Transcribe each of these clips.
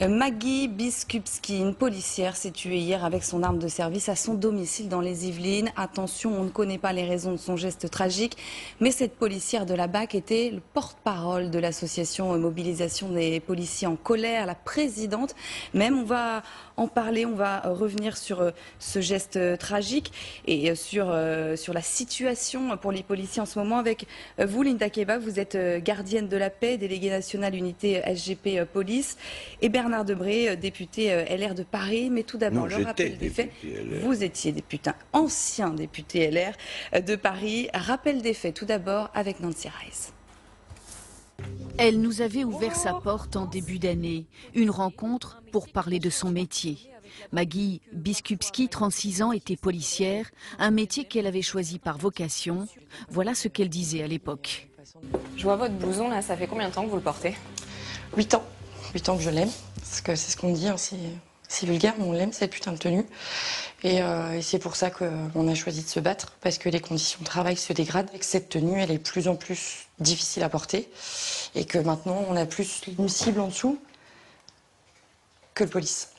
Maggie Biskupski, une policière, s'est tuée hier avec son arme de service à son domicile dans les Yvelines. Attention, on ne connaît pas les raisons de son geste tragique, mais cette policière de la BAC était le porte-parole de l'association Mobilisation des policiers en colère, la présidente. Même, on va en parler, on va revenir sur ce geste tragique et sur la situation pour les policiers en ce moment. Avec vous, Linda Keba, vous êtes gardienne de la paix, déléguée nationale unité SGP Police, et Bernard Debré, député LR de Paris. Mais tout d'abord, le rappel des faits. Vous étiez ancien député LR de Paris. Rappel des faits tout d'abord avec Nancy Rice. Elle nous avait ouvert sa porte en début d'année. Une rencontre pour parler de son métier. Maggie Biskupski, 36 ans, était policière, un métier qu'elle avait choisi par vocation. Voilà ce qu'elle disait à l'époque. Je vois votre blouson là, ça fait combien de temps que vous le portez? 8 ans. 8 ans que je l'aime. Parce que c'est ce qu'on dit, hein, c'est vulgaire, mais on l'aime cette putain de tenue. Et c'est pour ça qu'on a choisi de se battre, parce que les conditions de travail se dégradent et que cette tenue, elle est de plus en plus difficile à porter. Et que maintenant, on a plus une cible en dessous que le police.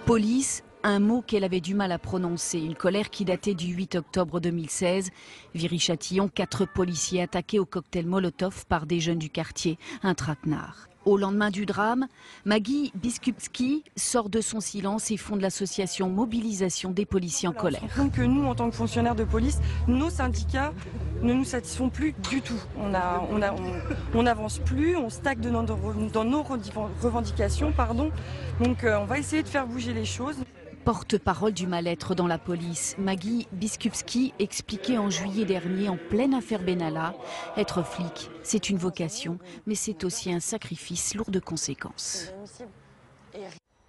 Police, un mot qu'elle avait du mal à prononcer, une colère qui datait du 8 octobre 2016. Viry-Châtillon, 4 policiers attaqués au cocktail Molotov par des jeunes du quartier, un traquenard. Au lendemain du drame, Maggie Biskupski sort de son silence et fonde l'association Mobilisation des policiers en colère. On se rend compte que nous, en tant que fonctionnaires de police, nos syndicats ne nous satisfont plus du tout. On n'avance plus, on stagne dans nos revendications, pardon. Donc on va essayer de faire bouger les choses. Porte-parole du mal-être dans la police, Maggie Biskupski expliquait en juillet dernier, en pleine affaire Benalla, être flic, c'est une vocation, mais c'est aussi un sacrifice lourd de conséquences.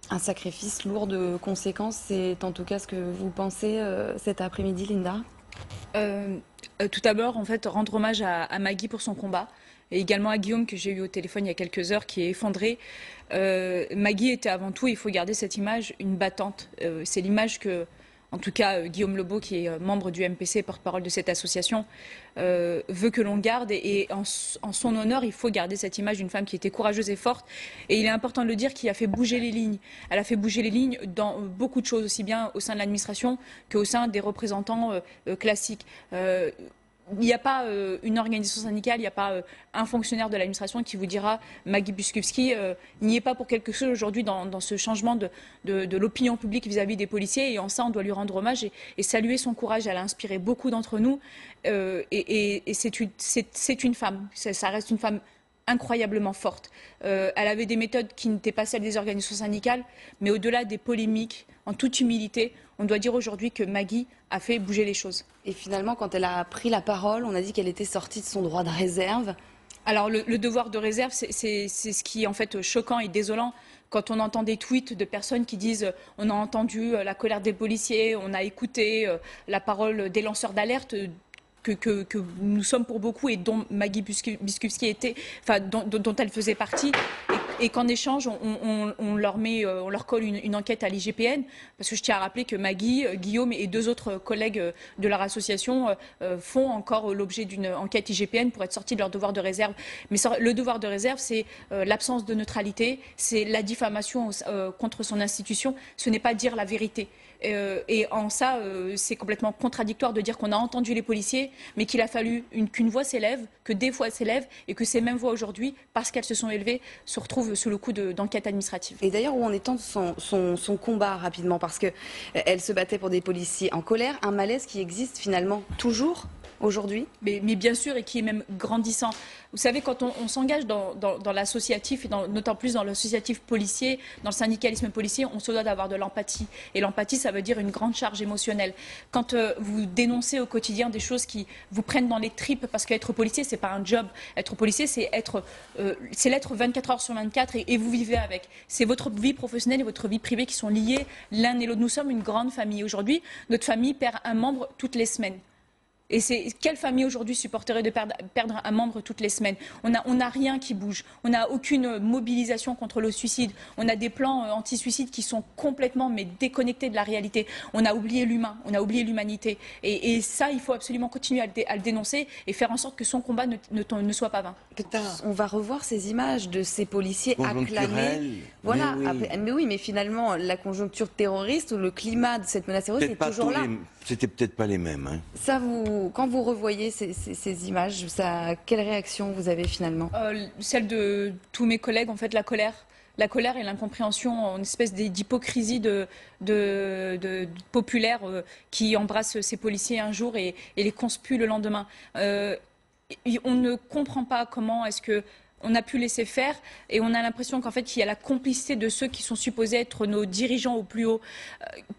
Un sacrifice lourd de conséquences, c'est en tout cas ce que vous pensez cet après-midi, Linda? Tout d'abord, en fait, rendre hommage à Maggie pour son combat. Et également à Guillaume, que j'ai eu au téléphone il y a quelques heures, qui est effondré. Maggie était avant tout, il faut garder cette image, une battante. C'est l'image que, en tout cas, Guillaume Lebeau, qui est membre du MPC, porte-parole de cette association, veut que l'on garde. Et en son honneur, il faut garder cette image d'une femme qui était courageuse et forte. Et il est important de le dire, qui a fait bouger les lignes. Elle a fait bouger les lignes dans beaucoup de choses, aussi bien au sein de l'administration qu'au sein des représentants classiques. Il n'y a pas une organisation syndicale, il n'y a pas un fonctionnaire de l'administration qui vous dira Maggie Biskupski n'y est pas pour quelque chose aujourd'hui dans ce changement de l'opinion publique vis-à-vis des policiers. Et en ça, on doit lui rendre hommage et saluer son courage. Elle a inspiré beaucoup d'entre nous. Et c'est une femme, ça reste une femme incroyablement forte. Elle avait des méthodes qui n'étaient pas celles des organisations syndicales, mais au-delà des polémiques, en toute humilité, on doit dire aujourd'hui que Maggie a fait bouger les choses. Et finalement, quand elle a pris la parole, on a dit qu'elle était sortie de son droit de réserve. Alors le devoir de réserve, c'est ce qui est en fait choquant et désolant. Quand on entend des tweets de personnes qui disent on a entendu la colère des policiers, on a écouté la parole des lanceurs d'alerte, que nous sommes pour beaucoup et dont Maggie Biskupski était, enfin dont elle faisait partie, et qu'en échange on leur colle une enquête à l'IGPN, parce que je tiens à rappeler que Maggie, Guillaume et 2 autres collègues de leur association font encore l'objet d'une enquête IGPN pour être sortis de leur devoir de réserve. Mais le devoir de réserve, c'est l'absence de neutralité, c'est la diffamation contre son institution, ce n'est pas dire la vérité. Et en ça, c'est complètement contradictoire de dire qu'on a entendu les policiers, mais qu'il a fallu qu'une voix s'élève, que des voix s'élèvent, et que ces mêmes voix aujourd'hui, parce qu'elles se sont élevées, se retrouvent sous le coup d'enquêtes administratives. Et d'ailleurs, où en est son combat rapidement, parce qu'elle se battait pour des policiers en colère, un malaise qui existe finalement toujours aujourd'hui? Mais bien sûr, et qui est même grandissant. Vous savez, quand on s'engage dans l'associatif, et d'autant plus dans l'associatif policier, dans le syndicalisme policier, on se doit d'avoir de l'empathie. Et l'empathie, ça veut dire une grande charge émotionnelle. Quand vous dénoncez au quotidien des choses qui vous prennent dans les tripes, parce qu'être policier, c'est pas un job. Être policier, c'est l'être 24 heures sur 24 et vous vivez avec. C'est votre vie professionnelle et votre vie privée qui sont liées l'un et l'autre. Nous sommes une grande famille. Aujourd'hui, notre famille perd un membre toutes les semaines. Et quelle famille aujourd'hui supporterait de perdre un membre toutes les semaines? On n'a rien qui bouge. On n'a aucune mobilisation contre le suicide. On a des plans anti-suicide qui sont complètement déconnectés de la réalité. On a oublié l'humain, on a oublié l'humanité. Et ça, il faut absolument continuer à le dénoncer et faire en sorte que son combat ne soit pas vain. On va revoir ces images de ces policiers acclamés. Voilà. Mais oui, mais finalement, la conjoncture terroriste ou le climat de cette menace terroriste est toujours là. C'était peut-être pas les mêmes. Hein. Ça, quand vous revoyez ces images, quelle réaction vous avez finalement? Celle de tous mes collègues, en fait, la colère et l'incompréhension, une espèce d'hypocrisie populaire qui embrasse ces policiers un jour et les conspue le lendemain. On ne comprend pas comment est-ce que on a pu laisser faire et on a l'impression qu'en fait il y a la complicité de ceux qui sont supposés être nos dirigeants au plus haut.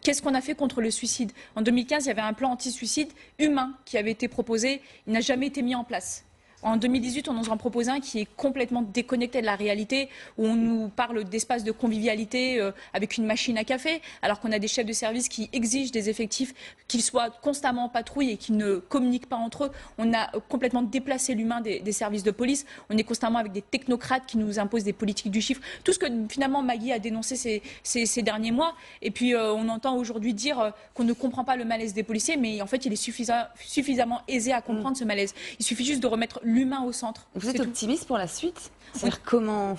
Qu'est-ce qu'on a fait contre le suicide? En 2015, il y avait un plan anti-suicide humain qui avait été proposé, il n'a jamais été mis en place. En 2018, on nous en propose un qui est complètement déconnecté de la réalité, où on nous parle d'espace de convivialité avec une machine à café, alors qu'on a des chefs de service qui exigent des effectifs qu'ils soient constamment en patrouille et qui ne communiquent pas entre eux. On a complètement déplacé l'humain des services de police. On est constamment avec des technocrates qui nous imposent des politiques du chiffre. Tout ce que finalement Maggie a dénoncé ces derniers mois. Et puis on entend aujourd'hui dire qu'on ne comprend pas le malaise des policiers, mais en fait il est suffisamment aisé à comprendre ce malaise. Il suffit juste de remettre l'humain au centre. Vous êtes optimiste pour la suite? C'est-à-dire comment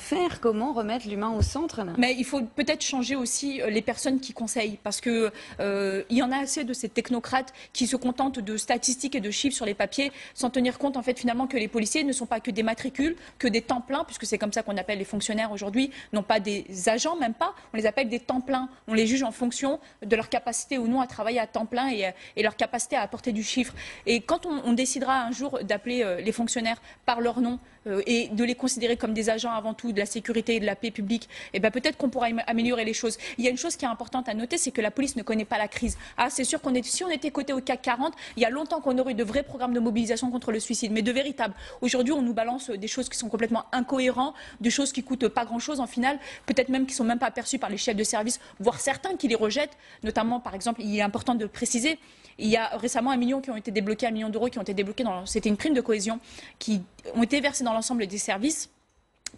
remettre l'humain au centre là? Mais il faut peut-être changer aussi les personnes qui conseillent, parce que il y en a assez de ces technocrates qui se contentent de statistiques et de chiffres sur les papiers, sans tenir compte en fait finalement que les policiers ne sont pas que des matricules, que des temps pleins, puisque c'est comme ça qu'on appelle les fonctionnaires aujourd'hui, non pas des agents, même pas, on les appelle des temps pleins. On les juge en fonction de leur capacité ou non à travailler à temps plein et leur capacité à apporter du chiffre. Et quand on décidera un jour d'appeler les fonctionnaires par leur nom et de les considérer comme des agents avant tout de la sécurité et de la paix publique, et ben peut-être qu'on pourra améliorer les choses. Il y a une chose qui est importante à noter, c'est que la police ne connaît pas la crise. Ah, c'est sûr si on était coté au CAC 40, il y a longtemps qu'on aurait eu de vrais programmes de mobilisation contre le suicide, mais de véritables. Aujourd'hui, on nous balance des choses qui sont complètement incohérentes, des choses qui coûtent pas grand-chose en final, peut-être même qui sont même pas perçues par les chefs de service, voire certains qui les rejettent. Notamment, par exemple, il est important de préciser, il y a récemment 1 million qui ont été débloqués, 1 million d'euros qui ont été débloqués c'était une prime de cohésion qui ont été versés dans l'ensemble des services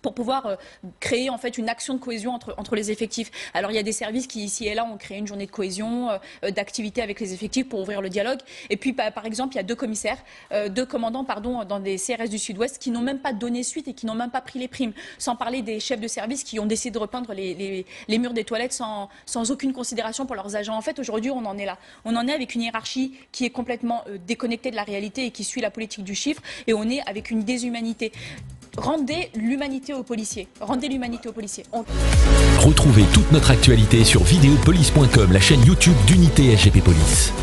pour pouvoir créer en fait une action de cohésion entre les effectifs. Alors il y a des services qui ici et là ont créé une journée de cohésion, d'activité avec les effectifs pour ouvrir le dialogue. Et puis par exemple il y a 2 commissaires, 2 commandants dans des CRS du Sud-Ouest qui n'ont même pas donné suite et qui n'ont même pas pris les primes. Sans parler des chefs de service qui ont décidé de repeindre les murs des toilettes sans aucune considération pour leurs agents. En fait aujourd'hui on en est là. On en est avec une hiérarchie qui est complètement déconnectée de la réalité et qui suit la politique du chiffre, et on est avec une déshumanité. Rendez l'humanité aux policiers. Rendez l'humanité aux policiers. Retrouvez toute notre actualité sur videopolice.com, la chaîne YouTube d'Unité SGP Police.